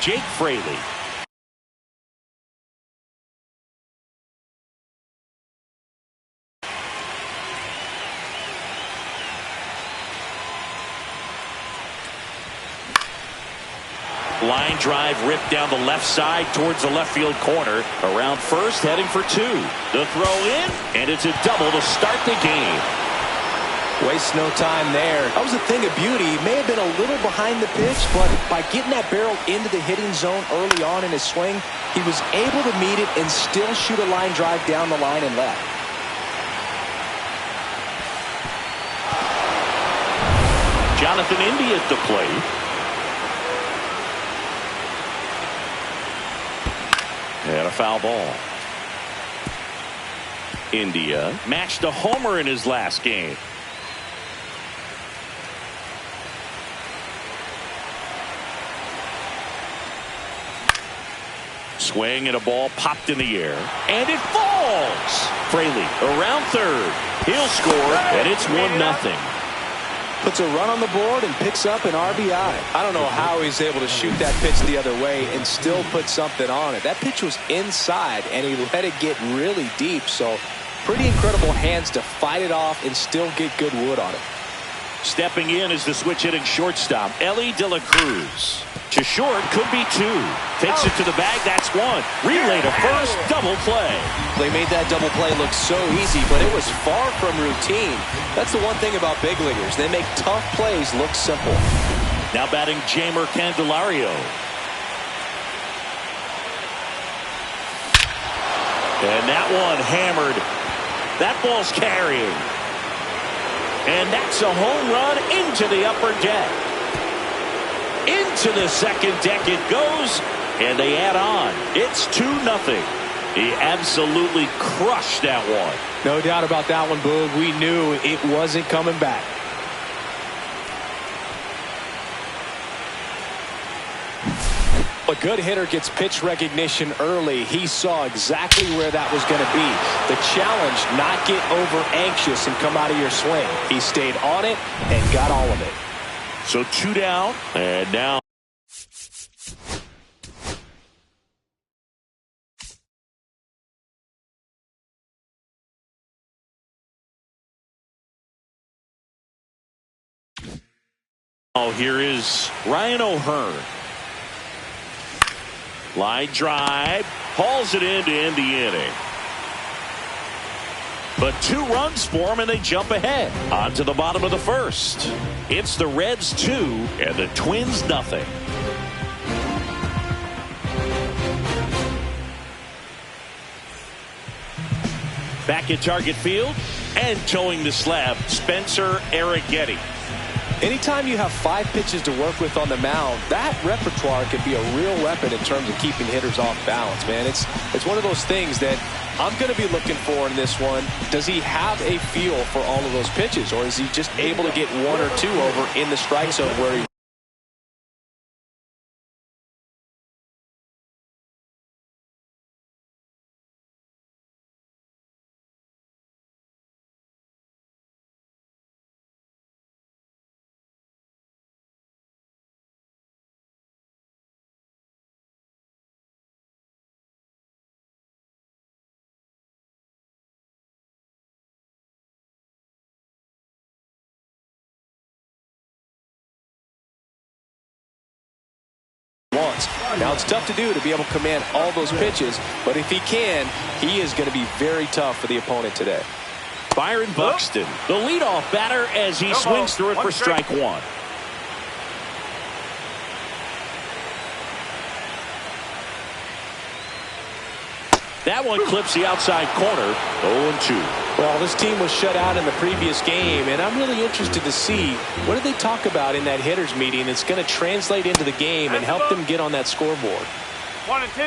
Jake Fraley. Line drive ripped down the left side towards the left field corner. Around first, heading for two. The throw in, and it's a double to start the game. Wastes no time there. That was a thing of beauty. He may have been a little behind the pitch, but by getting that barrel into the hitting zone early on in his swing, he was able to meet it and still shoot a line drive down the line and left. Jonathan Indy at the plate. And a foul ball. India matched a homer in his last game. Swing and a ball popped in the air. And it falls. Fraley around third. He'll score, and it's 1-0. Puts a run on the board and picks up an RBI. I don't know how he's able to shoot that pitch the other way and still put something on it. That pitch was inside, and he let it get really deep. So pretty incredible hands to fight it off and still get good wood on it. Stepping in is the switch-hitting shortstop, Ellie De La Cruz. To short, could be two. Takes it to the bag, that's one. Relay to first, double play. They made that double play look so easy, but it was far from routine. That's the one thing about big leaguers. They make tough plays look simple. Now batting Jamer Candelario. And that one hammered. That ball's carrying. And that's a home run into the upper deck. Into the second deck it goes, and they add on. It's 2-0. He absolutely crushed that one. No doubt about that one, Boog. We knew it wasn't coming back. A good hitter gets pitch recognition early. He saw exactly where that was going to be. The challenge, not get over anxious and come out of your swing. He stayed on it and got all of it. So 2 down, and now here is Ryan O'Hearn. Line drive, hauls it in to end the inning. But 2 runs for him, and they jump ahead. On to the bottom of the first. It's the Reds 2 and the Twins 0. Back at Target Field and towing the slab, Spencer Arrighetti. Anytime you have 5 pitches to work with on the mound, that repertoire can be a real weapon in terms of keeping hitters off balance, man. It's one of those things that I'm going to be looking for in this one. Does he have a feel for all of those pitches, or is he just able to get 1 or 2 over in the strike zone where he wants. Now it's tough to do to be able to command all those pitches, but if he can, he is going to be very tough for the opponent today. Byron Buxton, the leadoff batter, as he swings through it for strike 1. That one clips the outside corner. 0-2. Well, this team was shut out in the previous game, and I'm really interested to see what did they talk about in that hitters meeting that's going to translate into the game and help them get on that scoreboard. 1 and 2.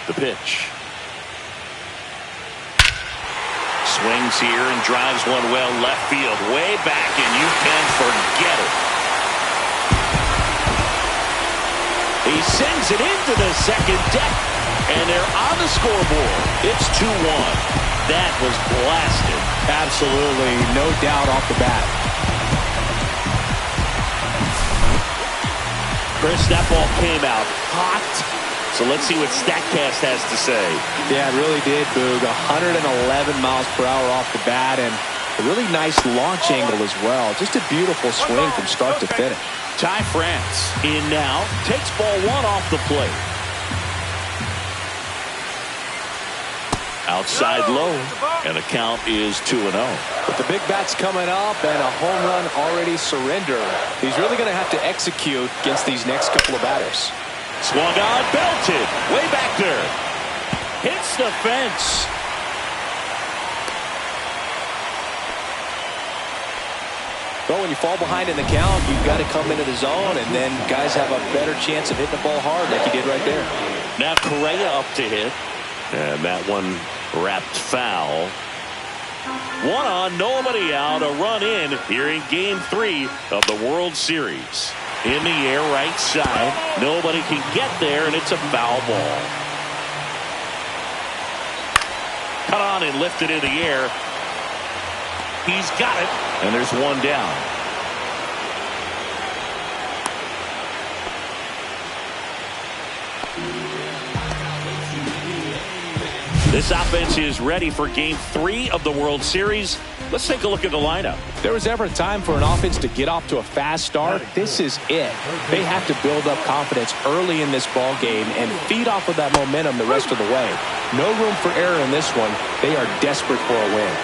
The pitch. Swings here and drives one well left field, way back, and you can forget it. He sends it into the second deck, and they're on the scoreboard. It's 2-1. That was blasted. Absolutely, no doubt off the bat. Chris, that ball came out hot. So let's see what StatCast has to say. Yeah, it really did, Boog. 111 miles per hour off the bat, and a really nice launch angle as well. Just a beautiful swing from start to finish. Ty France in now. Takes ball one off the plate. Outside low, and the count is 2-0. With the big bats coming up and a home run already surrendered, he's really going to have to execute against these next couple of batters. Swung on, belted, way back there. Hits the fence. Well, when you fall behind in the count, you've got to come into the zone, and then guys have a better chance of hitting the ball hard like he did right there. Now Correa up to hit. And that one wrapped foul. One on, nobody out, a run in here in Game 3 of the World Series. In the air, right side. Nobody can get there, and it's a foul ball. Cut on and lifted in the air. He's got it, and there's one down. This offense is ready for Game 3 of the World Series. Let's take a look at the lineup. If there was ever a time for an offense to get off to a fast start, this is it. They have to build up confidence early in this ball game and feed off of that momentum the rest of the way. No room for error in this one. They are desperate for a win.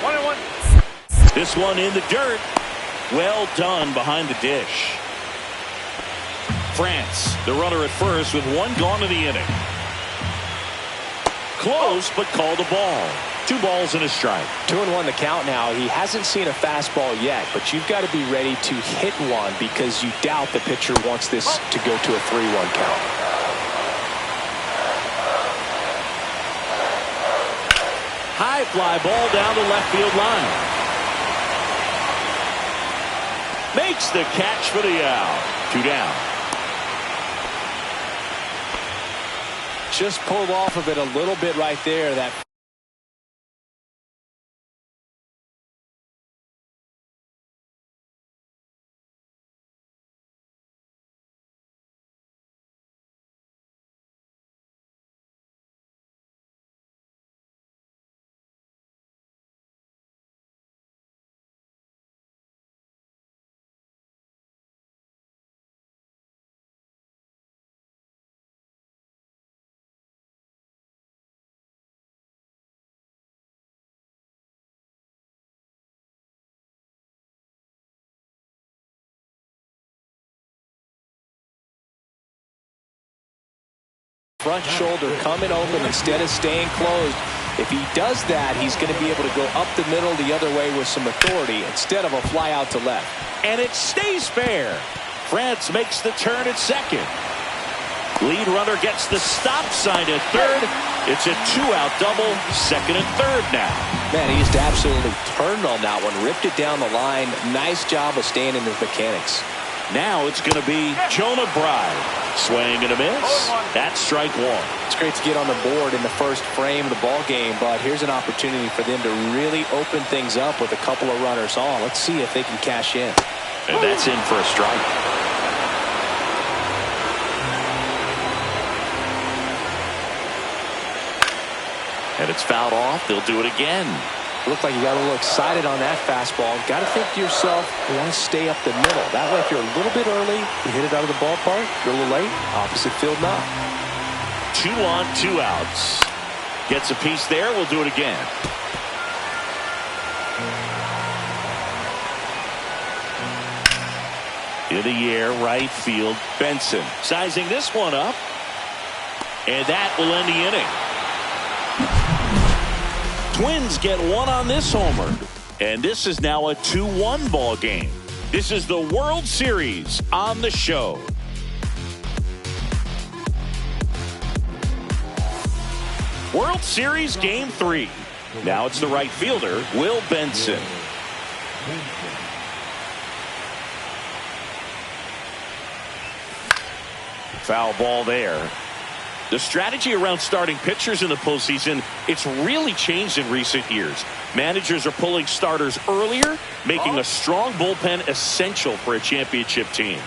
1-1. This one in the dirt. Well done behind the dish. France, the runner at first with one gone in the inning. Close, but called a ball. 2 balls and a strike. 2-1 the count now. He hasn't seen a fastball yet, but you've got to be ready to hit one because you doubt the pitcher wants this to go to a 3-1 count. High fly ball down the left field line. Makes the catch for the out. 2 down. Just pulled off of it a little bit right there. That front shoulder coming open instead of staying closed. If he does that, he's going to be able to go up the middle the other way with some authority instead of a fly out to left. And it stays fair. France makes the turn at second. Lead runner gets the stop sign at third. It's a 2-out double, second and third now. Man, he just absolutely turned on that one, ripped it down the line. Nice job of staying in his mechanics. Now it's going to be Jonah Bride. Swing and a miss. That's strike one. It's great to get on the board in the first frame of the ball game, but here's an opportunity for them to really open things up with a couple of runners on. Let's see if they can cash in. And that's in for a strike. And it's fouled off. They'll do it again. Looked like you got a little excited on that fastball. Got to think to yourself, you want to stay up the middle. That way, if you're a little bit early, you hit it out of the ballpark. If you're a little late, opposite field knock. 2 on, 2 outs. Gets a piece there. We'll do it again. In the air, right field, Benson. Sizing this one up. And that will end the inning. Twins get one on this homer. And this is now a 2-1 ball game. This is the World Series on the show. World Series Game 3. Now it's the right fielder, Will Benson. Foul ball there. The strategy around starting pitchers in the postseason, it's really changed in recent years. Managers are pulling starters earlier, making a strong bullpen essential for a championship team.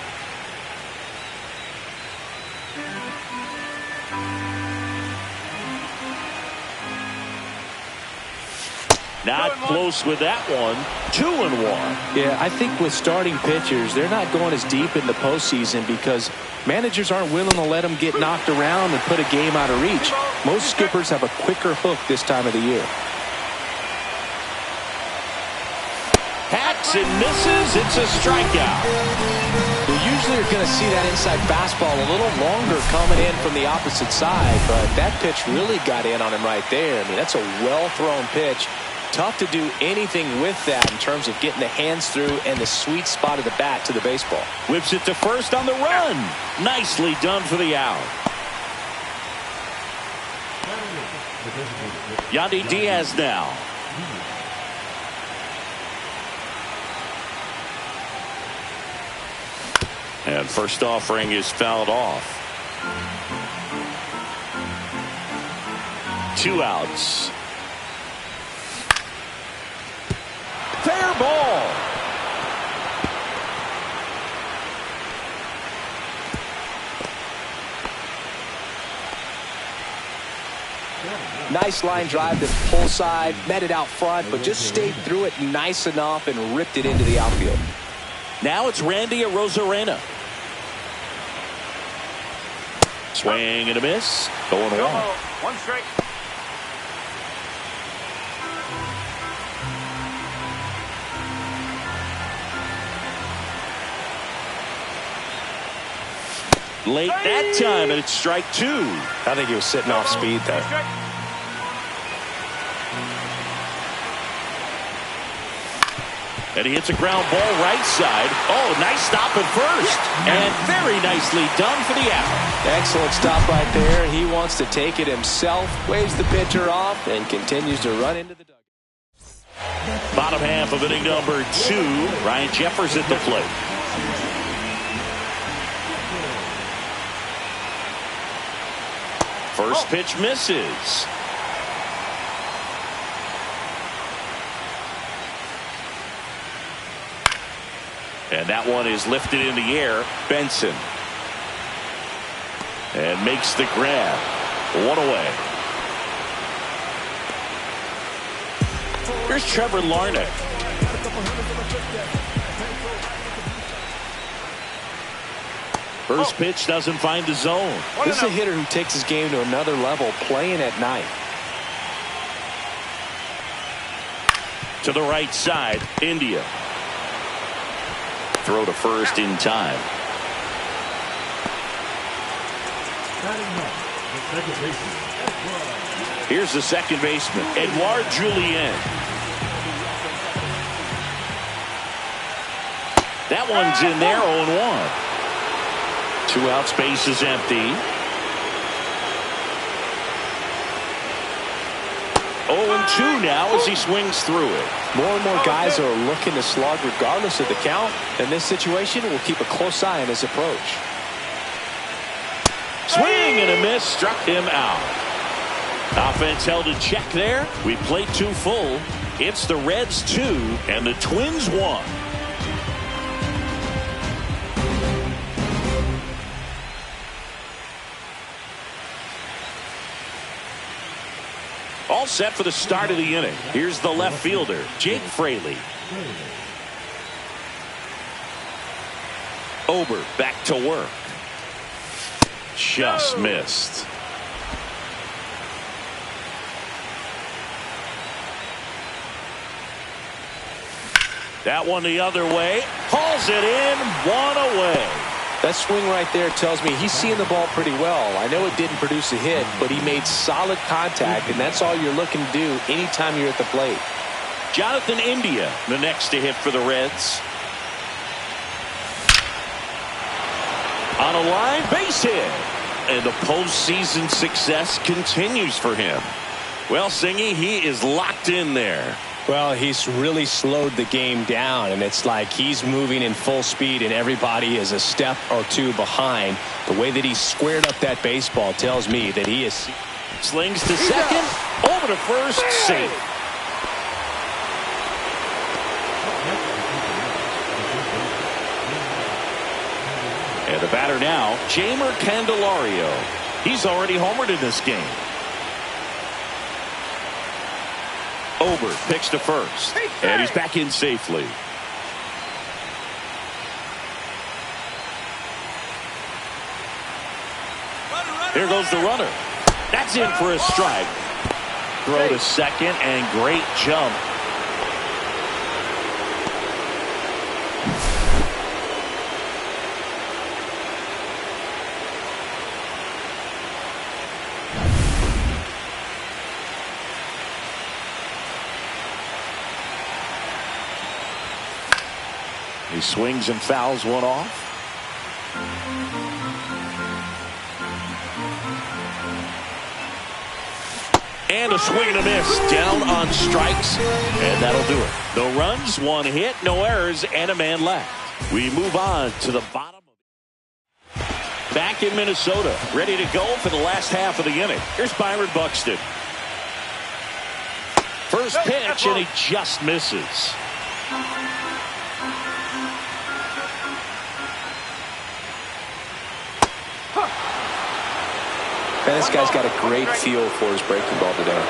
Not close with that one. 2-1. Yeah, I think with starting pitchers, they're not going as deep in the postseason because managers aren't willing to let them get knocked around and put a game out of reach. Most skippers have a quicker hook this time of the year. Hacks and misses. It's a strikeout. You usually are going to see that inside fastball a little longer coming in from the opposite side, but that pitch really got in on him right there. I mean, that's a well-thrown pitch. Tough to do anything with that in terms of getting the hands through and the sweet spot of the bat to the baseball. Whips it to first on the run. Nicely done for the out. Yandy Diaz now. And first offering is fouled off. 2 outs. Fair ball. Nice line drive to pull side, met it out front, but just stayed through it nice enough and ripped it into the outfield. Now it's Randy Arozarena. Swing and a miss. Going one. 1 strike. Late that time, and it's strike 2. I think he was sitting off speed there. And he hits a ground ball right side. Oh, nice stop at first. And very nicely done for the out. Excellent stop right there. He wants to take it himself, waves the pitcher off, and continues to run into the dugout. Bottom half of inning number 2. Ryan Jeffers at the plate. First pitch misses. And that one is lifted in the air. Benson. And makes the grab. 1 away. Here's Trevor Larnach. First pitch doesn't find the zone. This is a hitter who takes his game to another level, playing at night. To the right side, India. Throw to first in time. Here's the second baseman, Edouard Julien. That one's in there, 0-1. 2 outs, base is empty. 0-2 now as he swings through it. More and more guys are looking to slug regardless of the count. In this situation, we'll keep a close eye on his approach. Swing and a miss, struck him out. Offense held in check there. We played 2 full. It's the Reds 2 and the Twins 1. All set for the start of the inning. Here's the left fielder, Jake Fraley. Ober back to work. Just missed. That one the other way. Hauls it in, 1 away. That swing right there tells me he's seeing the ball pretty well. I know it didn't produce a hit, but he made solid contact, and that's all you're looking to do anytime you're at the plate. Jonathan India, the next to hit for the Reds. On a line, base hit. And the postseason success continues for him. Well, Singy, he is locked in there. Well, he's really slowed the game down, and it's like he's moving in full speed, and everybody is a step or two behind. The way that he squared up that baseball tells me that he is. Slings to second, over to first, safe. And the batter now, Jeimer Candelario. He's already homered in this game. Ober picks to first, and he's back in safely. Here goes the runner. That's in for a strike. Throw to second, and great jump. He swings and fouls one off. And a swing and a miss. Down on strikes. And that'll do it. No runs, one hit, no errors, and a man left. We move on to the bottom. Back in Minnesota. Ready to go for the last half of the inning. Here's Byron Buxton. First pitch, and he just misses. Man, this guy's got a great feel for his breaking ball today.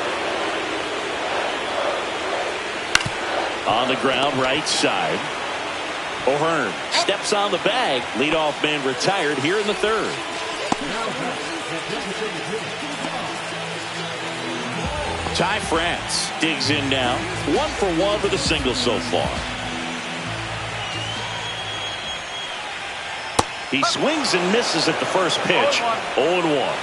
On the ground, right side. O'Hearn steps on the bag. Leadoff man retired here in the third. Ty France digs in now. 1 for 1 with a single so far. He swings and misses at the first pitch. 0-1.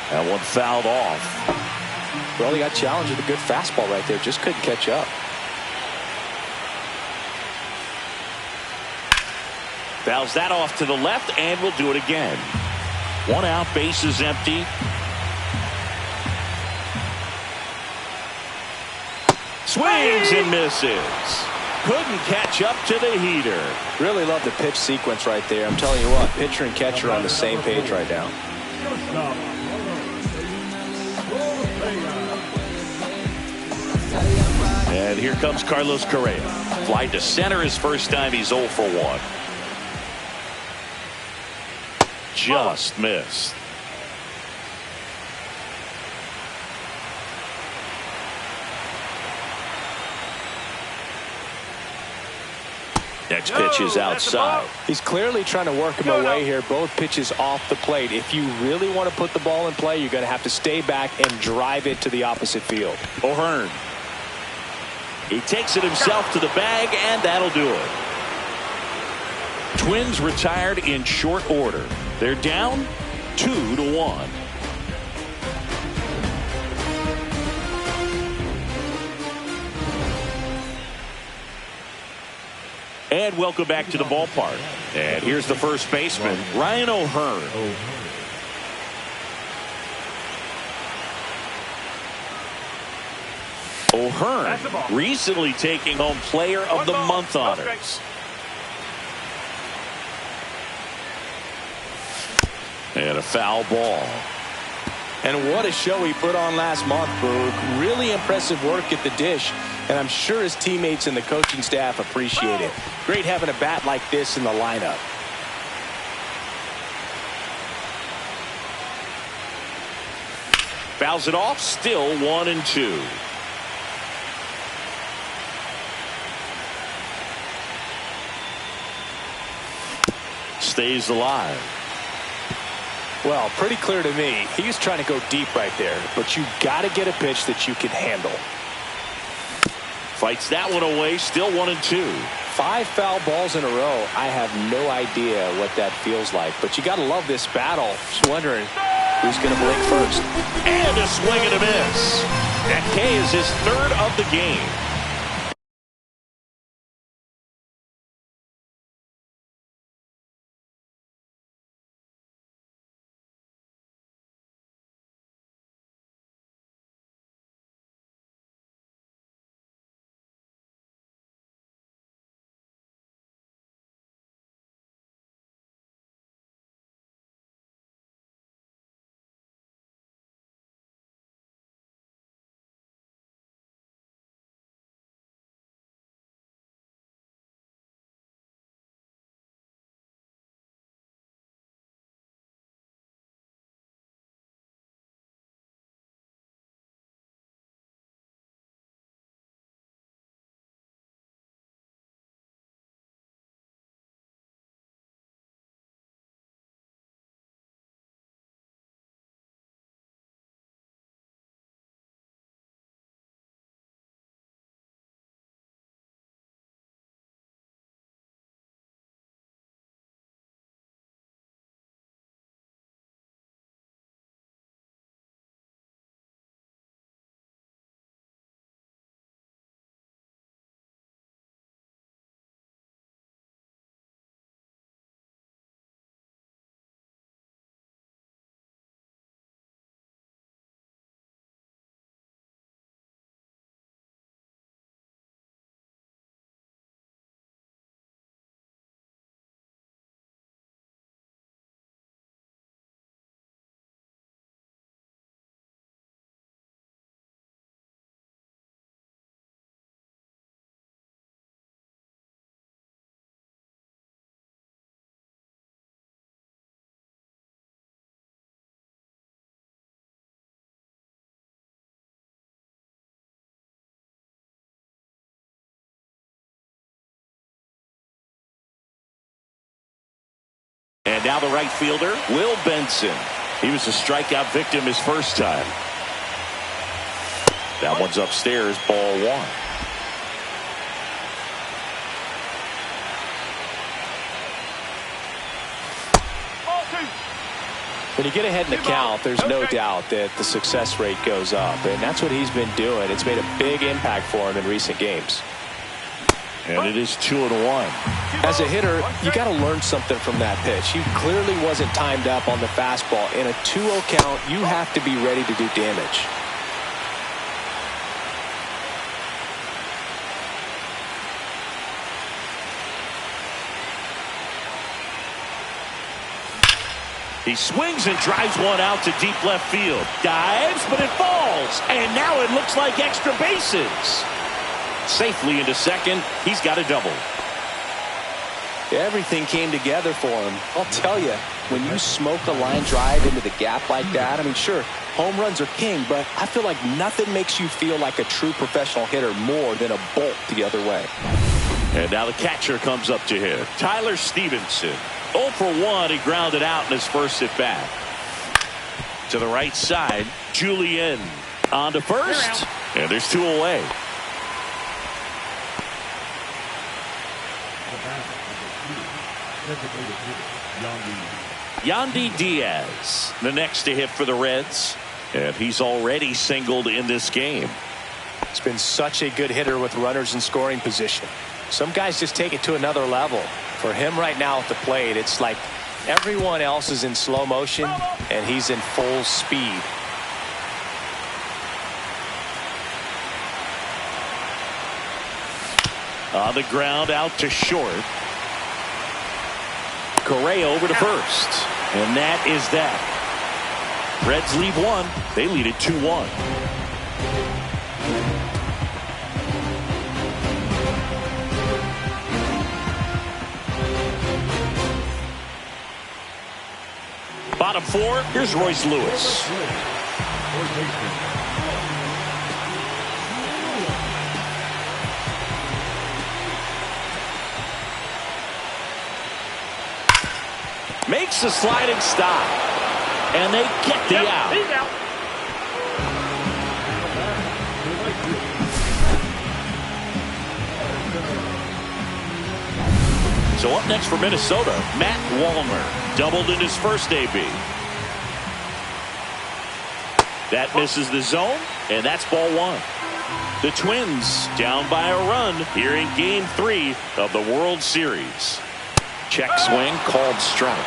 That one fouled off. Well, he got challenged with a good fastball right there. Just couldn't catch up. Fouls that off to the left, and we'll do it again. 1 out, bases empty. Swings and misses. Couldn't catch up to the heater. Really love the pitch sequence right there. I'm telling you what, pitcher and catcher are on the same page right now. And here comes Carlos Correa. Fly to center his first time. He's 0 for 1. Just missed. Next pitch is outside. He's clearly trying to work him away here. Both pitches off the plate. If you really want to put the ball in play, you're going to have to stay back and drive it to the opposite field. O'Hearn. He takes it himself to the bag, and that'll do it. Twins retired in short order. They're down 2-1. And welcome back to the ballpark. And here's the first baseman, Ryan O'Hearn. O'Hearn recently taking home Player of the Month honors. And a foul ball. And what a show he put on last month, Boog. Really impressive work at the dish. And I'm sure his teammates and the coaching staff appreciate it. Great having a bat like this in the lineup. Fouls it off, still 1-2. Stays alive. Well, pretty clear to me. He was trying to go deep right there, but you got to get a pitch that you can handle. Fights that one away, still 1-2. 5 foul balls in a row. I have no idea what that feels like, but you got to love this battle. Just wondering who's going to blink first. And a swing and a miss. That K is his 3rd of the game. now the right fielder, Will Benson. He was a strikeout victim his first time. That one's upstairs, ball one. When you get ahead in the count, there's no doubt that the success rate goes up, and that's what he's been doing. It's made a big impact for him in recent games. And it is 2-1. As a hitter, you got to learn something from that pitch. He clearly wasn't timed up on the fastball. In a 2-0 count, you have to be ready to do damage. He swings and drives one out to deep left field. Dives, but it falls. And now it looks like extra bases. Safely into second. He's got a double. Everything came together for him. I'll tell you, when you smoke a line drive into the gap like that, I mean, sure, home runs are king, but I feel like nothing makes you feel like a true professional hitter more than a bolt the other way. And now the catcher comes up to him. Tyler Stevenson. 0 for 1. He grounded out in his first at bat. To the right side, Julian on to first. And there's 2 away. Yandy Diaz, the next to hit for the Reds. And he's already singled in this game. He's been such a good hitter with runners in scoring position. Some guys just take it to another level. For him right now at the plate, it's like everyone else is in slow motion and he's in full speed. On the ground out to short. Correa over to first. And that is that. Reds leave one. They lead it 2-1. Bottom 4, here's Royce Lewis. Makes a sliding stop. And they get the out. He's out. So up next for Minnesota, Matt Wallner. Doubled in his first AB. That misses the zone, and that's ball one. The Twins down by a run here in Game 3 of the World Series. Check swing, called strike.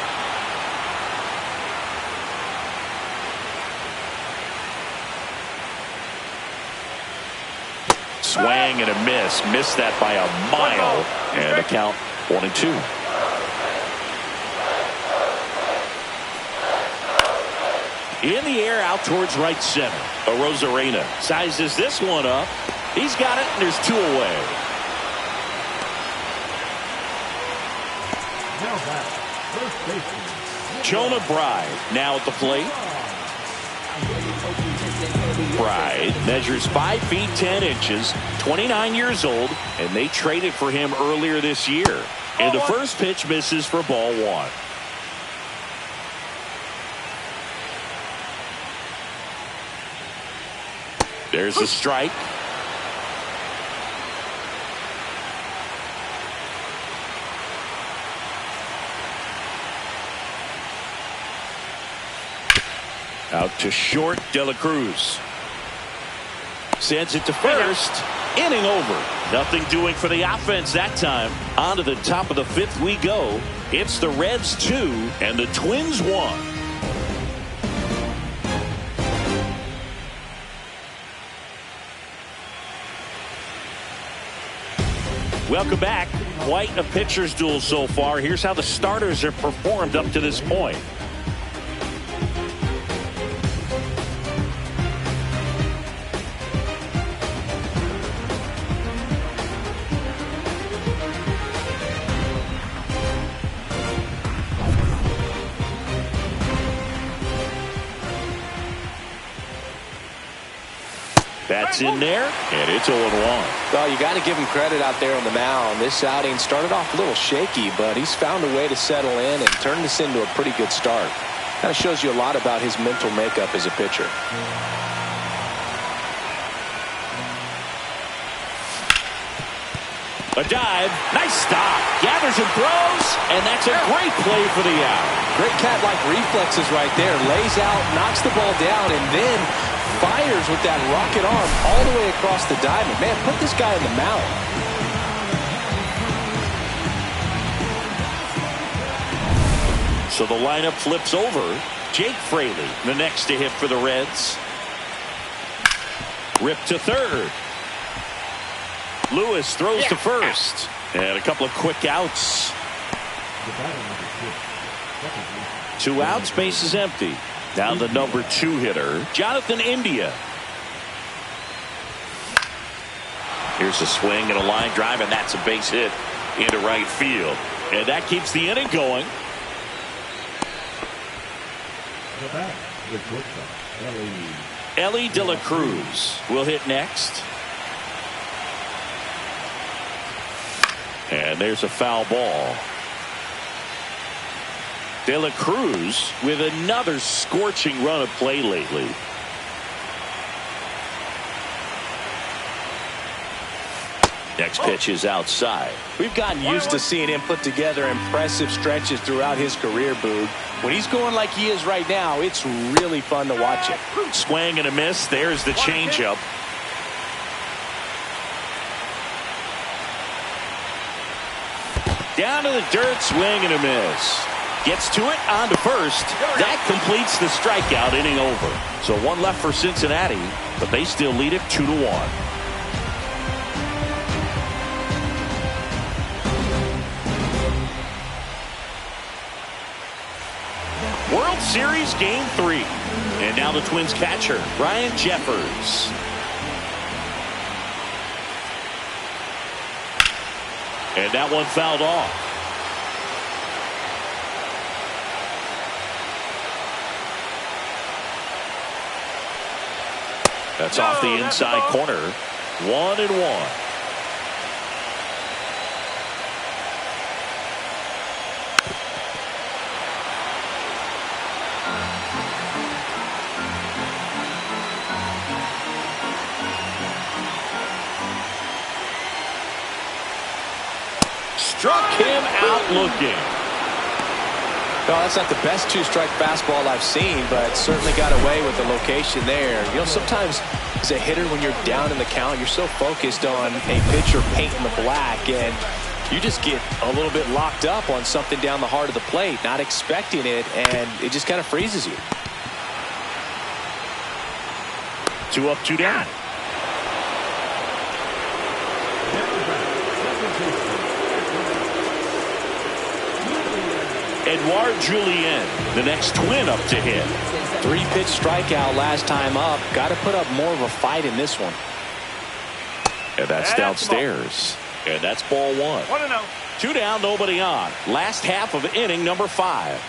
Swing and a miss. Missed that by a mile. And a count 1-2. In the air out towards right center. Arozarena sizes this one up. He's got it, and there's 2 away. Jonah Bride now at the plate. Bride measures 5 feet 10 inches, 29 years old, and they traded for him earlier this year. And the first pitch misses for ball one. There's a strike. Out to short, De La Cruz. Sends it to first. Inning over. Nothing doing for the offense that time. On to the top of the 5th we go. It's the Reds 2 and the Twins 1. Welcome back. Quite a pitcher's duel so far. Here's how the starters have performed up to this point. That's in there, and it's 0-1. Well, you got to give him credit out there on the mound. This outing started off a little shaky, but he's found a way to settle in and turn this into a pretty good start. Kind of shows you a lot about his mental makeup as a pitcher. A dive, nice stop, gathers and throws, and that's a great play for the out. Great cat-like reflexes right there. Lays out, knocks the ball down, and then fires with that rocket arm all the way across the diamond. Man, put this guy in the mound. So the lineup flips over. Jake Fraley, the next to hit for the Reds. Ripped to third. Lewis throws to first. And a couple of quick outs. 2 outs, base is empty. Now the number 2 hitter, Jonathan India. Here's a swing and a line drive, and that's a base hit into right field. And that keeps the inning going. Ellie De La Cruz will hit next. And there's a foul ball. De La Cruz with another scorching run of play lately. Next pitch is outside. We've gotten used to seeing him put together impressive stretches throughout his career, Boog. When he's going like he is right now, it's really fun to watch it. Swing and a miss. There's the changeup. Down to the dirt, swing and a miss. Gets to it, on to first. That completes the strikeout, inning over. So 1 left for Cincinnati, but they still lead it 2-1. World Series Game 3. And now the Twins catcher, Ryan Jeffers. And that one fouled off. That's off the inside corner. 1-1. Struck him out looking. No, that's not the best 2-strike fastball I've seen, but certainly got away with the location there. You know, sometimes as a hitter, when you're down in the count, you're so focused on a pitcher painting the black, and you just get a little bit locked up on something down the heart of the plate, not expecting it, and it just kind of freezes you. 2 up, 2 down. Edouard Julien, the next Twin up to hit. 3-pitch strikeout last time up. Got to put up more of a fight in this one. And that's downstairs. And that's ball 1. 1-0. 2 down, nobody on. Last half of inning number 5.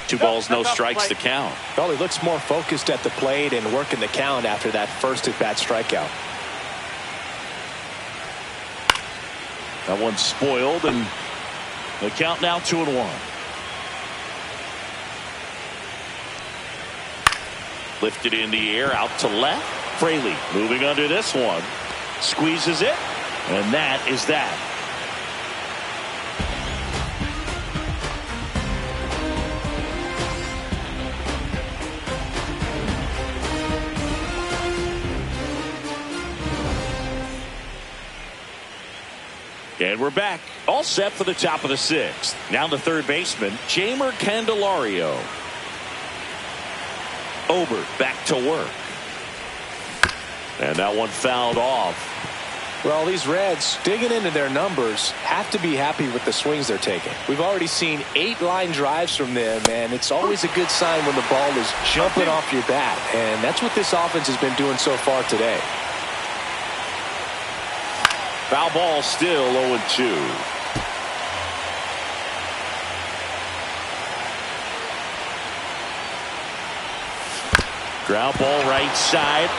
2 balls, no strikes to count. Well, he looks more focused at the plate and working the count after that first at-bat strikeout. That one's spoiled, and the count now 2-1. Lifted in the air, out to left. Fraley moving under this one. Squeezes it, and that is that. And we're back, all set for the top of the 6th. Now the third baseman, Jeimer Candelario. Ober back to work. And that one fouled off. Well, these Reds, digging into their numbers, have to be happy with the swings they're taking. We've already seen 8 line drives from them, and it's always a good sign when the ball is jumping off your bat. And that's what this offense has been doing so far today. Foul ball, still 0-2. Ground ball right side.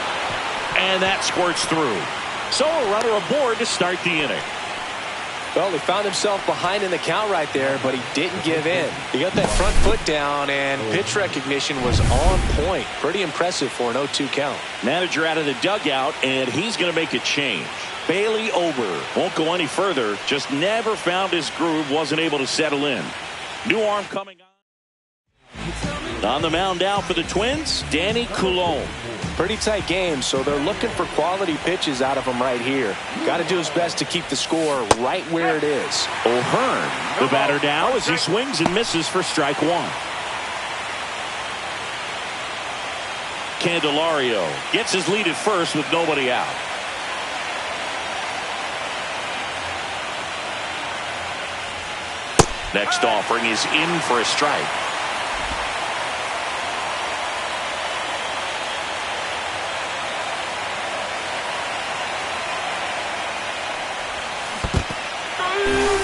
And that squirts through. So a runner aboard to start the inning. Well, he found himself behind in the count right there, but he didn't give in. He got that front foot down, and pitch recognition was on point. Pretty impressive for an 0-2 count. Manager out of the dugout, and he's going to make a change. Bailey Ober won't go any further. Just never found his groove, wasn't able to settle in. New arm coming on. On the mound now for the Twins, Danny Coulombe. Pretty tight game, so they're looking for quality pitches out of him right here. Got to do his best to keep the score right where it is. O'Hearn, the batter now as he swings and misses for strike one. Candelario gets his lead at first with nobody out. Next offering is in for a strike.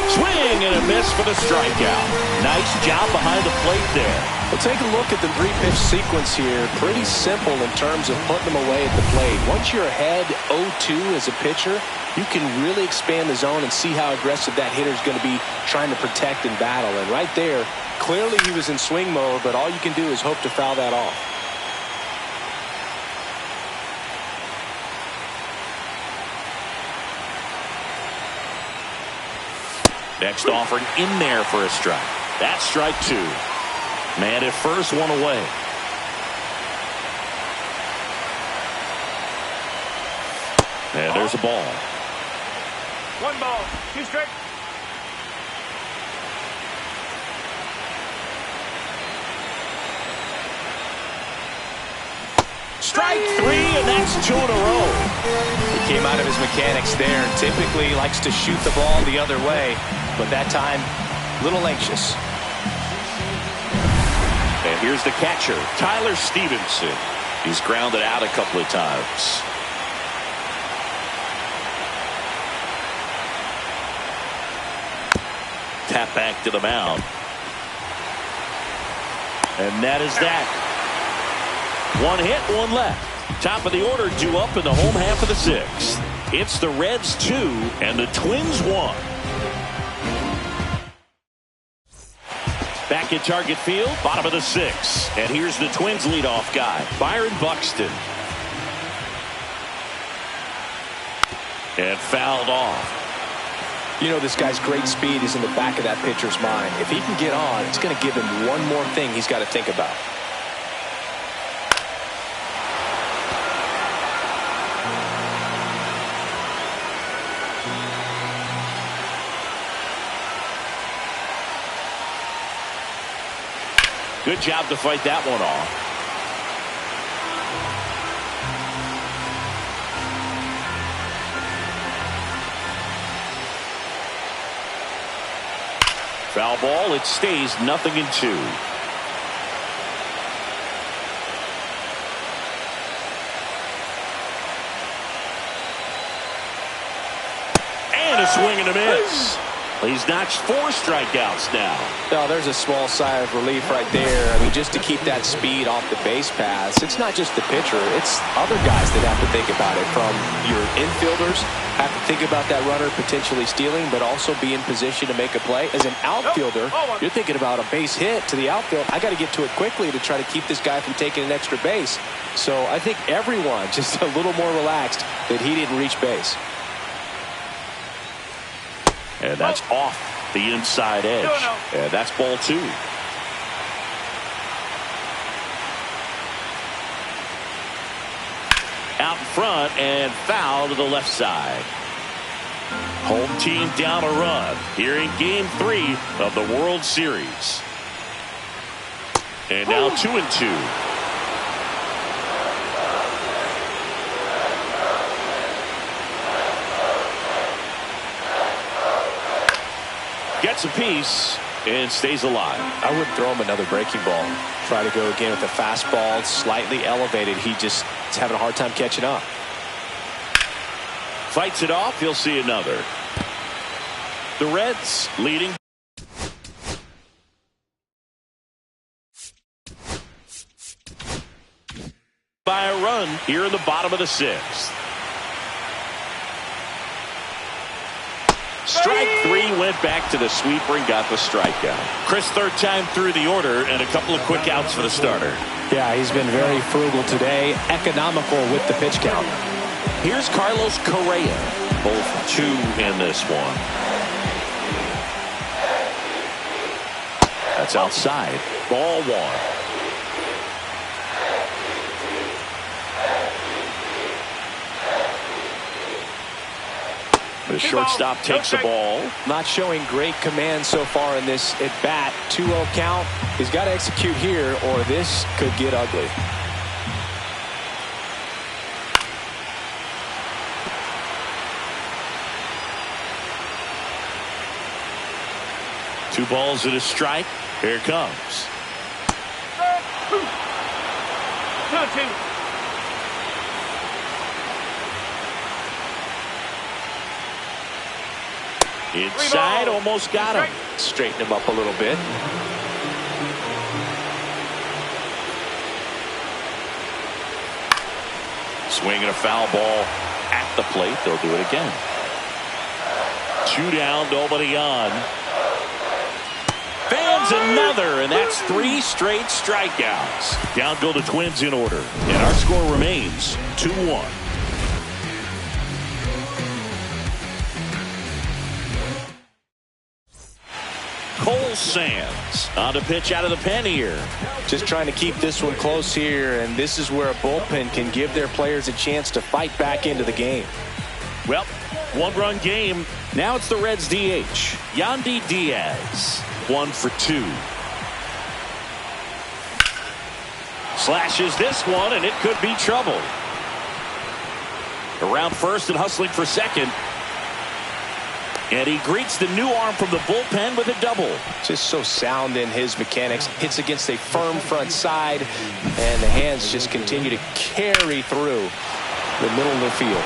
Swing and a miss for the strikeout. Nice job behind the plate there. Well, take a look at the three-pitch sequence here. Pretty simple in terms of putting them away at the plate. Once you're ahead 0-2 as a pitcher, you can really expand the zone and see how aggressive that hitter is going to be trying to protect and battle. And right there, clearly he was in swing mode, but all you can do is hope to foul that off. Next offering in there for a strike. That's strike two. Man at first, one away. And there's a ball. 1 ball, 2 strikes. Strike three, and that's 2 in a row. He came out of his mechanics there. Typically likes to shoot the ball the other way, but that time, a little anxious. And here's the catcher, Tyler Stevenson. He's grounded out a couple of times. Tap back to the mound. And that is that. 1 hit, 1 left. Top of the order, due up in the home half of the 6th. It's the Reds 2 and the Twins 1. Back at Target Field, bottom of the 6th. And here's the Twins leadoff guy, Byron Buxton. And fouled off. You know, this guy's great speed is in the back of that pitcher's mind. If he can get on, it's going to give him one more thing he's got to think about. Good job to fight that one off. Foul ball. It stays 0-2. And a swing and a miss. He's notched 4 strikeouts now. Oh, there's a small sigh of relief right there. I mean, just to keep that speed off the base paths. It's not just the pitcher. It's other guys that have to think about it. From your infielders, have to think about that runner potentially stealing, but also be in position to make a play. As an outfielder, you're thinking about a base hit to the outfield. I got to get to it quickly to try to keep this guy from taking an extra base. So I think everyone just a little more relaxed that he didn't reach base. And that's off the inside edge. And that's ball 2. Out in front and foul to the left side. Home team down a run here in Game 3 of the World Series. And now 2-2. Gets a piece and stays alive. I wouldn't throw him another breaking ball. Try to go again with a fastball slightly elevated. He just is having a hard time catching up. Fights it off. He'll see another. The Reds leading. by a run here in the bottom of the sixth. Strike three, went back to the sweeper and got the strikeout. Chris, third time through the order and a couple of quick outs for the starter. Yeah, he's been very frugal today, economical with the pitch count. Here's Carlos Correa, both two in this one. That's outside. Ball one. The shortstop takes the ball. Not showing great command so far in this at bat. 2-0 count. He's got to execute here or this could get ugly. Two balls and a strike. Here it comes. 2-2. Inside, almost got him. Straighten him up a little bit. Swinging a foul ball at the plate. They'll do it again. Two down, nobody on. Fans another, and that's three straight strikeouts. Down go the Twins in order, and our score remains 2-1. Cole Sands on the pitch out of the pen here. Just trying to keep this one close here, and this is where a bullpen can give their players a chance to fight back into the game. Well, one-run game. Now it's the Reds DH, Yandy Diaz. 1 for 2. Slashes this one, and it could be trouble. Around first and hustling for second. And he greets the new arm from the bullpen with a double. Just so sound in his mechanics. Hits against a firm front side, and the hands just continue to carry through the middle of the field.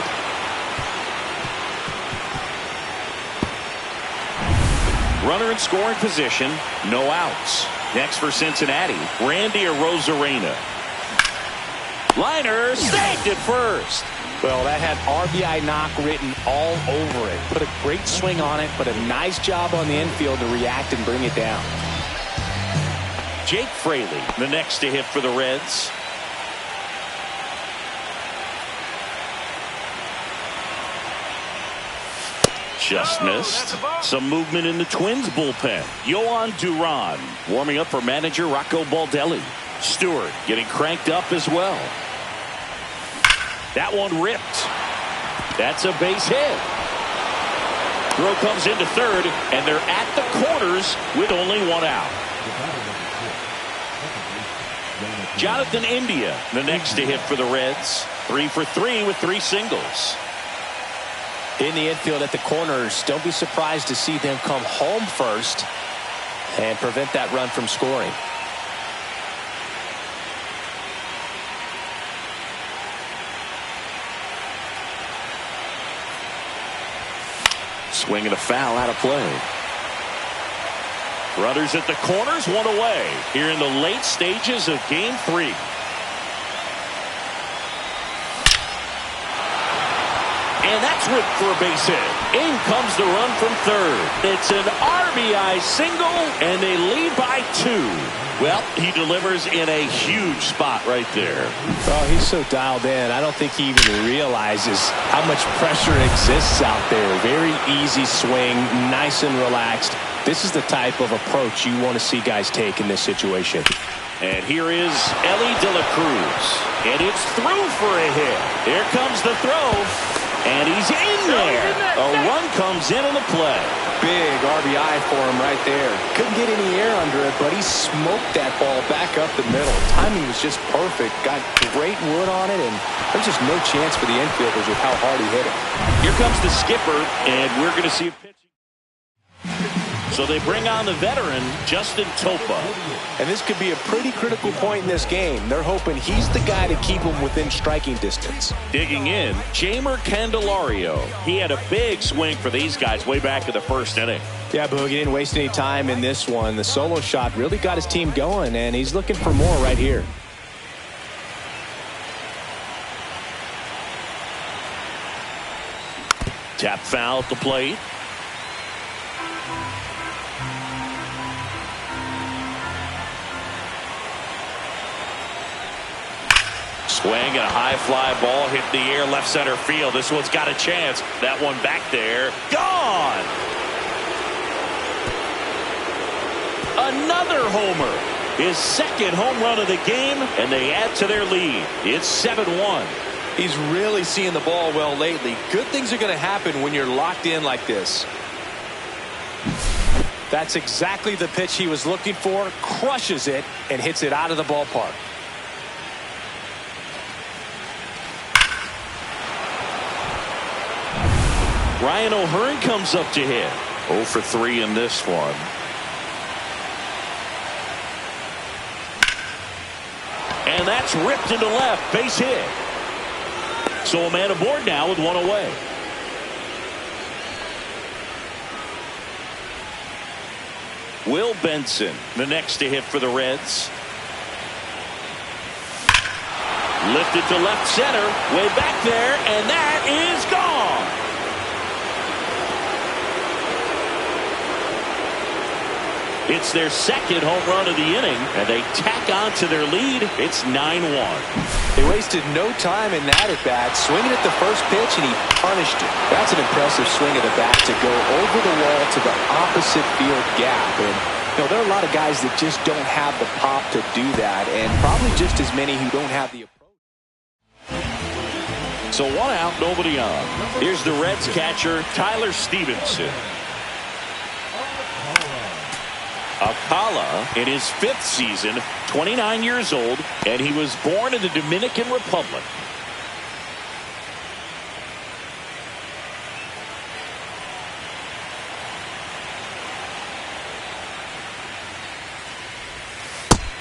Runner in scoring position, no outs. Next for Cincinnati, Randy Arozarena. Liner saved at first. Well, that had RBI knock written all over it. Put a great swing on it, but a nice job on the infield to react and bring it down. Jake Fraley, the next to hit for the Reds. Just missed. Some movement in the Twins bullpen. Yohan Duran warming up for manager Rocco Baldelli. Stewart getting cranked up as well. That one ripped. That's a base hit. Throw comes into third, and they're at the corners with only one out. Jonathan India, the next to hit for the Reds. 3 for 3 with 3 singles. In the infield at the corners, don't be surprised to see them come home first and prevent that run from scoring. Swinging a foul out of play. Runners at the corners, one away here in the late stages of game 3. And that's ripped for a base hit. In comes the run from third. It's an RBI single, and they lead by 2. Well, he delivers in a huge spot right there. Oh, he's so dialed in. I don't think he even realizes how much pressure exists out there. Very easy swing, nice and relaxed. This is the type of approach you want to see guys take in this situation. And here is Ellie De La Cruz. And it's through for a hit. Here comes the throw. And he's in there. A run comes in on the play. Big RBI for him right there. Couldn't get any air under it, but he smoked that ball back up the middle. Timing was just perfect. Got great wood on it, and there's just no chance for the infielders with how hard he hit it. Here comes the skipper, and we're going to see a pitch. So they bring on the veteran, Justin Topa. And this could be a pretty critical point in this game. They're hoping he's the guy to keep them within striking distance. Digging in, Jamer Candelario. He had a big swing for these guys way back in the first inning. Yeah, Boog, he didn't waste any time in this one. The solo shot really got his team going, and he's looking for more right here. Tap foul at the plate. Swing and a high fly ball hit the air left center field. This one's got a chance. That one back there. Gone. Another homer. His second home run of the game, and they add to their lead. It's 7-1. He's really seeing the ball well lately. Good things are going to happen when you're locked in like this. That's exactly the pitch he was looking for. Crushes it and hits it out of the ballpark. Ryan O'Hearn comes up to hit. 0 for 3 in this one. And that's ripped into left. Base hit. So a man aboard now with one away. Will Benson, the next to hit for the Reds. Lifted to left center. Way back there. And that is gone. It's their second home run of the inning, and they tack on to their lead. It's 9-1. They wasted no time in that at bat, swinging at the first pitch, and he punished it. That's an impressive swing of the bat to go over the wall to the opposite field gap. And there are a lot of guys that just don't have the pop to do that, and probably just as many who don't have the approach. So one out, nobody on. Here's the Reds catcher, Tyler Stevenson. Alcala in his 5th season, 29 years old, and he was born in the Dominican Republic.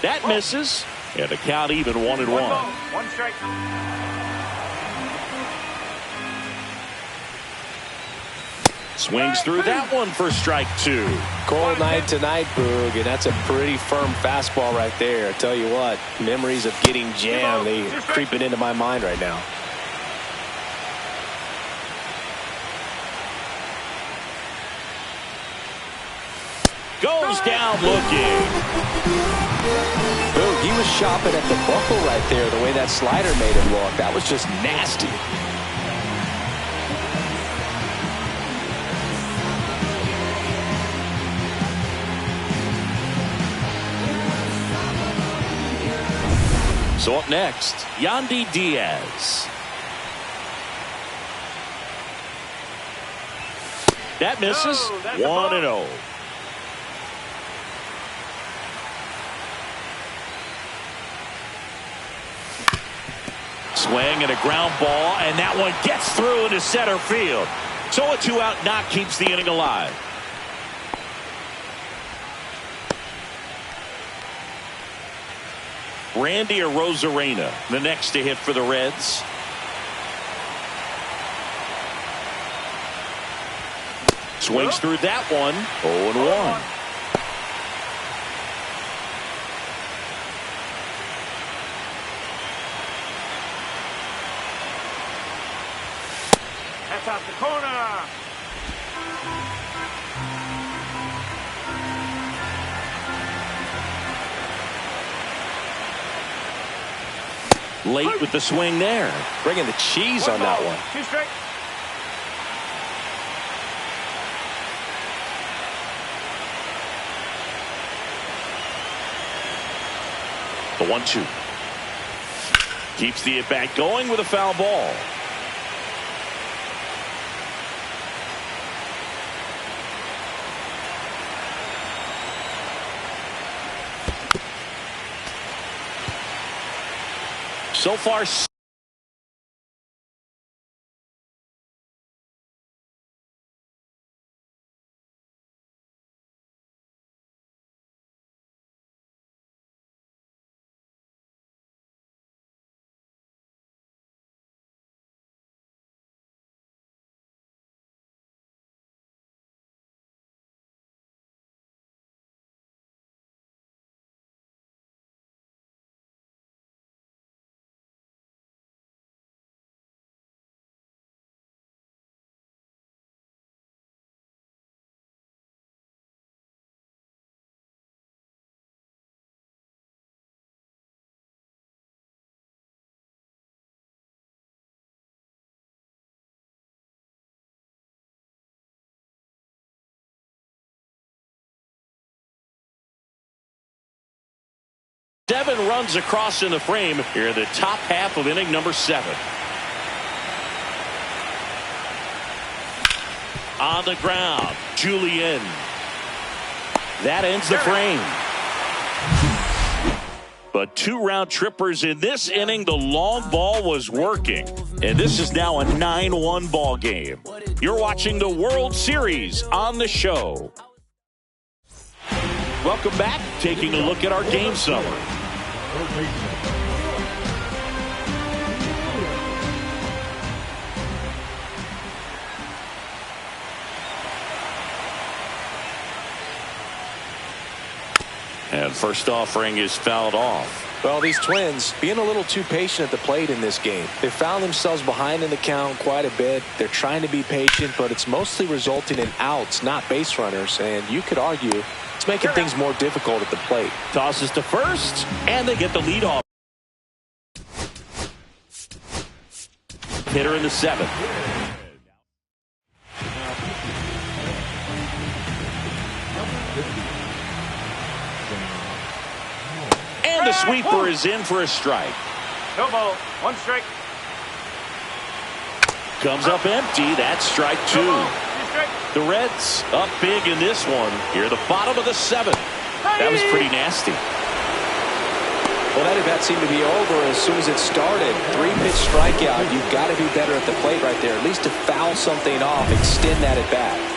That misses, and the count even 1-1. One strike. Swings through that one for strike 2. Cold night tonight, Boog, and that's a pretty firm fastball right there. I tell you what, memories of getting jammed, they creeping into my mind right now. Goes down looking. Boog, he was shopping at the buckle right there, the way that slider made him look. That was just nasty. So up next, Yandy Diaz. That misses. 1-0. Swing and a ground ball, and that one gets through into center field. So a 2-out knock keeps the inning alive. Randy Arozarena, the next to hit for the Reds. Swings through that one. 0-1. That's out the corner. Late with the swing there. Bringing the cheese on that one. 2 strike. The 1-2. Keeps the at-bat going with a foul ball. So far, 7 runs across in the frame here in the top half of inning number 7. On the ground, Julian. That ends the frame. But 2 round trippers in this inning. The long ball was working. And this is now a 9-1 ball game. You're watching the World Series on the show. Welcome back. Taking a look at our game summary. And first offering is fouled off. Well, these Twins being a little too patient at the plate in this game. They found themselves behind in the count quite a bit. They're trying to be patient, but it's mostly resulting in outs, not base runners. And you could argue it's making things more difficult at the plate. Tosses to first, and they get the lead off. Hitter in the 7th. And the sweeper is in for a strike. No ball. 1 strike. Comes up empty. That's strike 2. The Reds up big in this one. Here, the bottom of the 7th. That was pretty nasty. Well, that at bat seemed to be over as soon as it started. 3-pitch strikeout. You've got to be better at the plate right there, at least to foul something off, extend that at bat.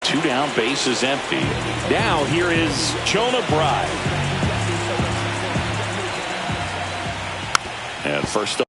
Two down, base is empty. Now here is Jonah Bride. And first up.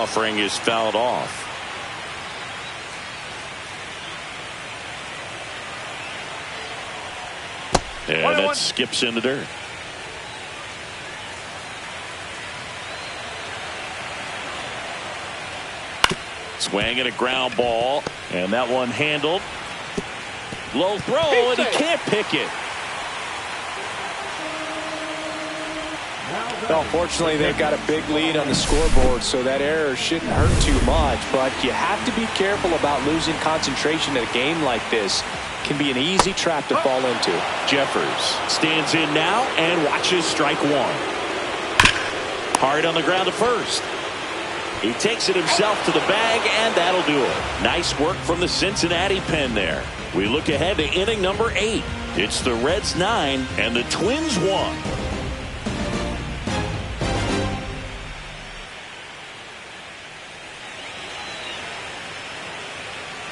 offering is fouled off. And that skips in the dirt. Swing and a ground ball. And that one handled. Low throw, and he can't pick it. Well, fortunately, they've got a big lead on the scoreboard, so that error shouldn't hurt too much. But you have to be careful about losing concentration in a game like this. It can be an easy trap to fall into. Jeffers stands in now and watches strike one. Hard on the ground to first. He takes it himself to the bag, and that'll do it. Nice work from the Cincinnati pen there. We look ahead to inning number 8. It's the Reds 9 and the Twins 1.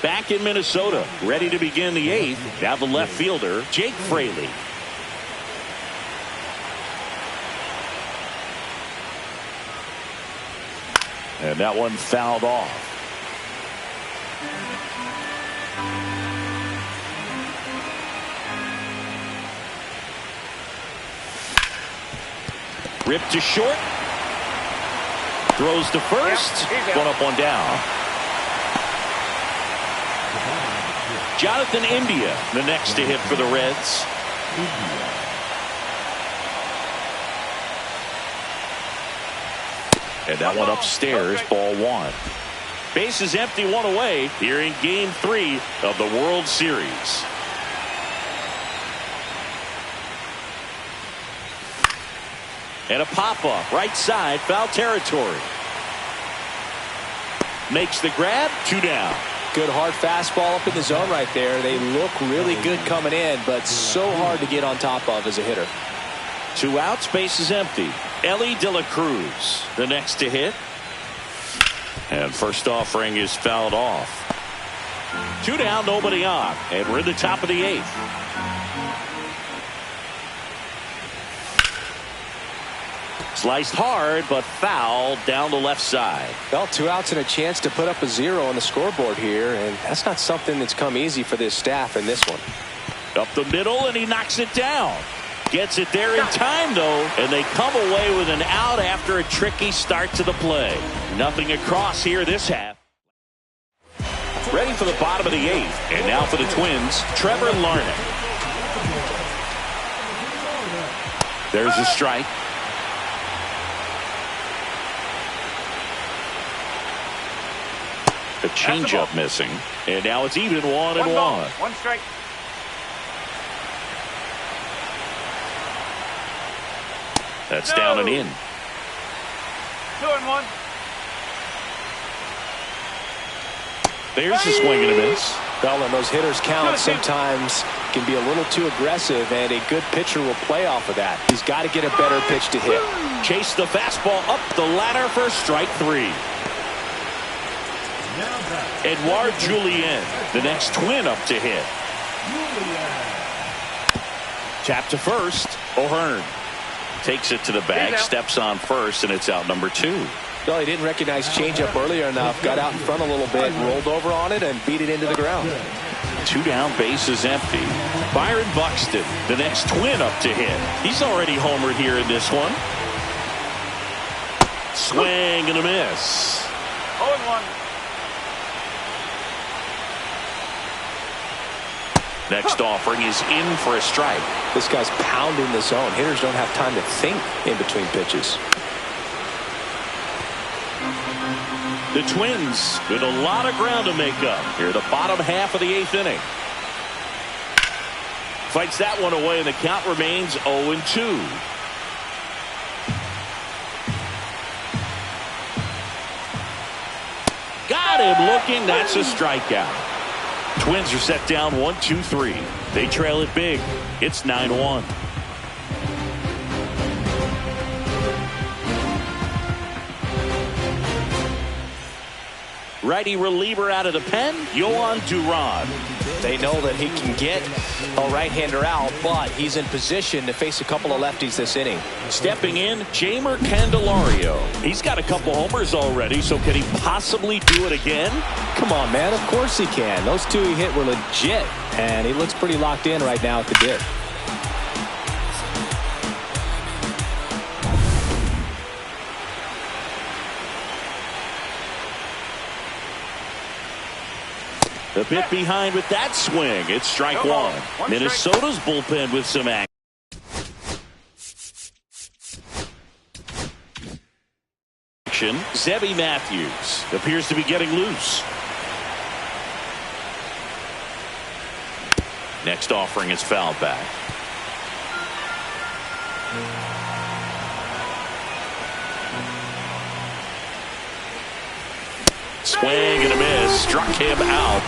Back in Minnesota, ready to begin the 8th. Now the left fielder, Jake Fraley. And that one fouled off. Ripped to short. Throws to first. One up, one down. Jonathan India, the next to hit for the Reds. And that one upstairs, ball one. Base is empty, one away here in game 3 of the World Series. And a pop-up, right side, foul territory. Makes the grab, 2 down. Good hard fastball up in the zone right there. They look really good coming in, but so hard to get on top of as a hitter. 2 outs, base is empty. Ellie De La Cruz, the next to hit. And first offering is fouled off. 2 down, nobody on. And we're in the top of the 8th. Sliced hard, but foul down the left side. Well, 2 outs and a chance to put up a 0 on the scoreboard here, and that's not something that's come easy for this staff in this one. Up the middle, and he knocks it down. Gets it there in time, though, and they come away with an out after a tricky start to the play. Nothing across here this half. Ready for the bottom of the 8th, and now for the Twins, Trevor Larnach. There's a strike. A changeup missing, and now it's even 1-1. 1 strike. That's down and in. 2-1. There's a swing and a miss. Well, and those hitters count sometimes can be a little too aggressive, and a good pitcher will play off of that. He's got to get a better pitch to hit. Chase the fastball up the ladder for strike 3. Edouard Julien, the next Twin up to hit. Tap to first. O'Hearn takes it to the bag, steps on first, and it's out number 2. Well, he didn't recognize changeup earlier enough, got out in front a little bit, rolled over on it, and beat it into the ground. 2 down, base is empty. Byron Buxton, the next Twin up to hit. He's already homered here in this one. Swing and a miss. 0-1. Next offering is in for a strike. This guy's pounding the zone. Hitters don't have time to think in between pitches. The Twins with a lot of ground to make up here, the bottom half of the 8th inning. Fights that one away, and the count remains 0-2. Got him looking. That's a strikeout. Twins are set down 1-2-3. They trail it big. It's 9-1. Righty reliever out of the pen, Yohan Duran. They know that he can get a right-hander out, but he's in position to face a couple of lefties this inning. Stepping in, Jamer Candelario. He's got a couple homers already, so can he possibly do it again? Come on, man. Of course he can. Those two he hit were legit, and he looks pretty locked in right now at the dip. A bit behind with that swing. It's strike one. Minnesota's bullpen with some action. Zebby Matthews appears to be getting loose. Next offering is fouled back. Swing and a miss. Struck him out.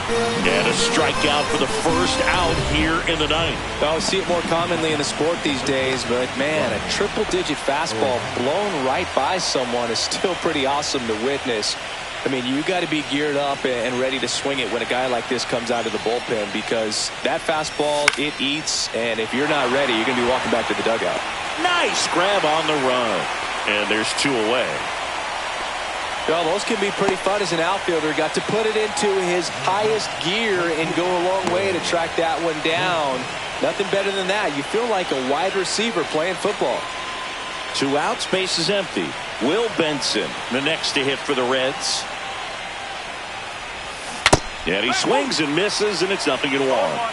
And a strikeout for the first out here in the ninth. I see it more commonly in the sport these days, but man, a triple-digit fastball blown right by someone is still pretty awesome to witness. I mean, you got to be geared up and ready to swing it when a guy like this comes out of the bullpen, because that fastball, it eats, and if you're not ready, you're going to be walking back to the dugout. Nice grab on the run. And there's two away. Well, those can be pretty fun as an outfielder. Got to put it into his highest gear and go a long way to track that one down. Nothing better than that. You feel like a wide receiver playing football. 2 outs, base is empty. Will Benson, the next to hit for the Reds. And he swings and misses, and it's 0-1.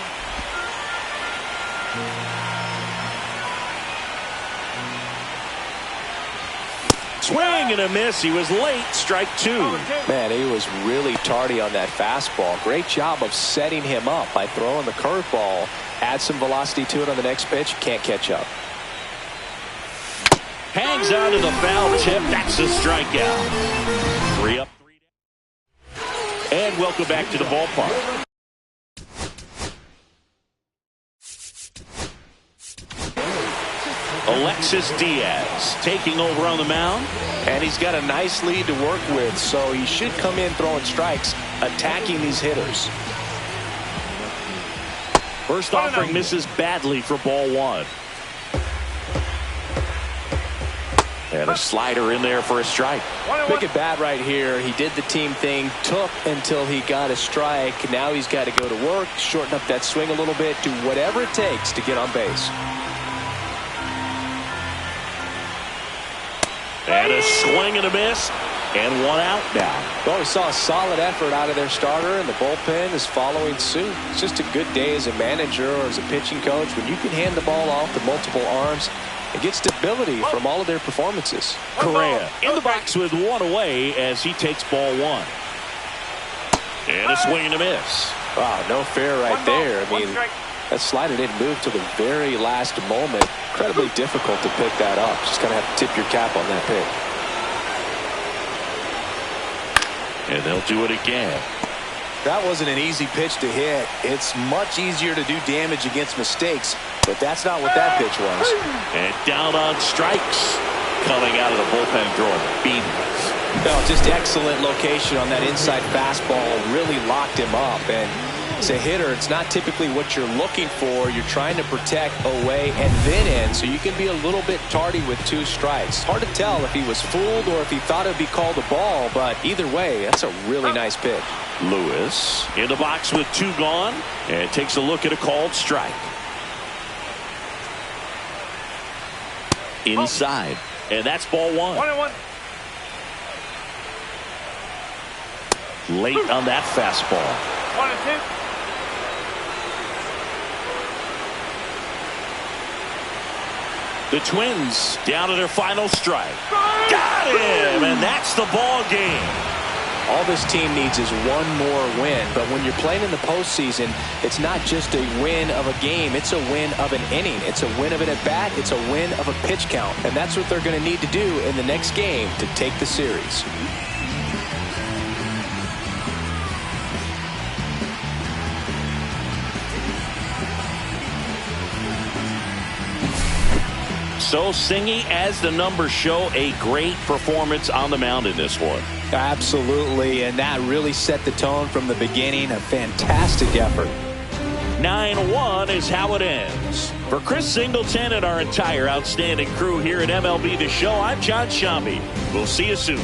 Swing and a miss. He was late. Strike two. Man, he was really tardy on that fastball. Great job of setting him up by throwing the curveball. Add some velocity to it on the next pitch. Can't catch up. Hangs on to the foul tip. That's a strikeout. 3 up, 3 down. And welcome back to the ballpark. Alexis Diaz taking over on the mound. And he's got a nice lead to work with, so he should come in throwing strikes, attacking these hitters. First offering misses badly for ball one. And a slider in there for a strike. Big at bat right here. He did the team thing, took until he got a strike. Now he's got to go to work, shorten up that swing a little bit, do whatever it takes to get on base. And a swing and a miss, and 1 out now. Well, we saw a solid effort out of their starter, and the bullpen is following suit. It's just a good day as a manager or as a pitching coach when you can hand the ball off to multiple arms and get stability from all of their performances. Correa in the box with 1 away as he takes ball 1. And a swing and a miss. Wow, no fair right there. I mean, that slider didn't move till the very last moment. Incredibly difficult to pick that up. Just kind of have to tip your cap on that pick. And they'll do it again. That wasn't an easy pitch to hit. It's much easier to do damage against mistakes, but that's not what that pitch was. And down on strikes. Coming out of the bullpen throwing beans. No, just excellent location on that inside fastball. Really locked him up. And as a hitter, it's not typically what you're looking for. You're trying to protect away and then in, so you can be a little bit tardy with 2 strikes. Hard to tell if he was fooled or if he thought it would be called a ball, but either way, that's a really nice pitch. Lewis in the box with 2 gone and takes a look at a called strike. Inside, and that's ball 1. 1-1. Late on that fastball. 1-2. The Twins down to their final strike. Got him, and that's the ball game. All this team needs is 1 more win, but when you're playing in the postseason, it's not just a win of a game, it's a win of an inning. It's a win of an at-bat, it's a win of a pitch count, and that's what they're going to need to do in the next game to take the series. So Singy, as the numbers show, a great performance on the mound in this one. Absolutely, and that really set the tone from the beginning. A fantastic effort. 9-1 is how it ends. For Chris Singleton and our entire outstanding crew here at MLB The Show, I'm John Shambi. We'll see you soon.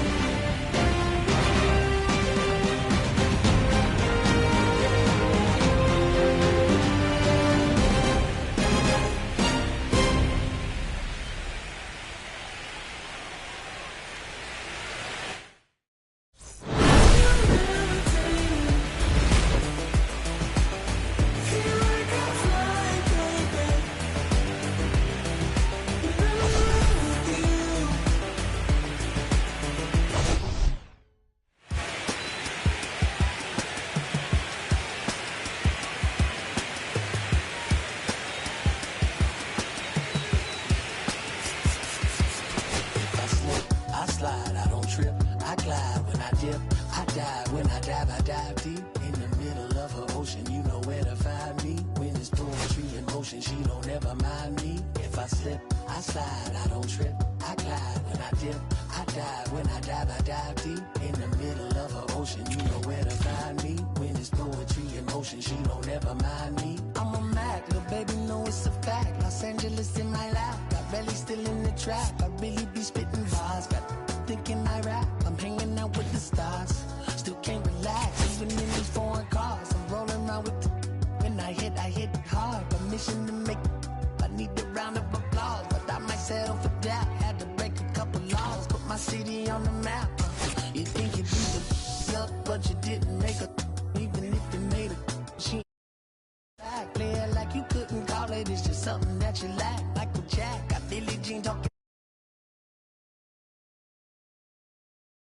I dive deep in the middle of her ocean. You know where to find me. When it's poetry in motion, she don't ever mind me. If I slip, I slide, I don't trip. I glide when I dip, I dive. When I dive deep in the middle of her ocean. You know where to find me. When it's poetry in motion, she don't ever mind me. I'm a Mac, little baby, know it's a fact. Los Angeles in my lap, got belly still in the trap. I really be spitting bars, got thinking I rap. I'm hanging out with the stars, still can't relax, even in these foreign cars. I'm rolling around with the when I hit hard. Permission to make, I need a round of applause, but I might settle for that. Had to break a couple laws, put my city on the map. You think you beat the up, but you didn't make a, even if you made a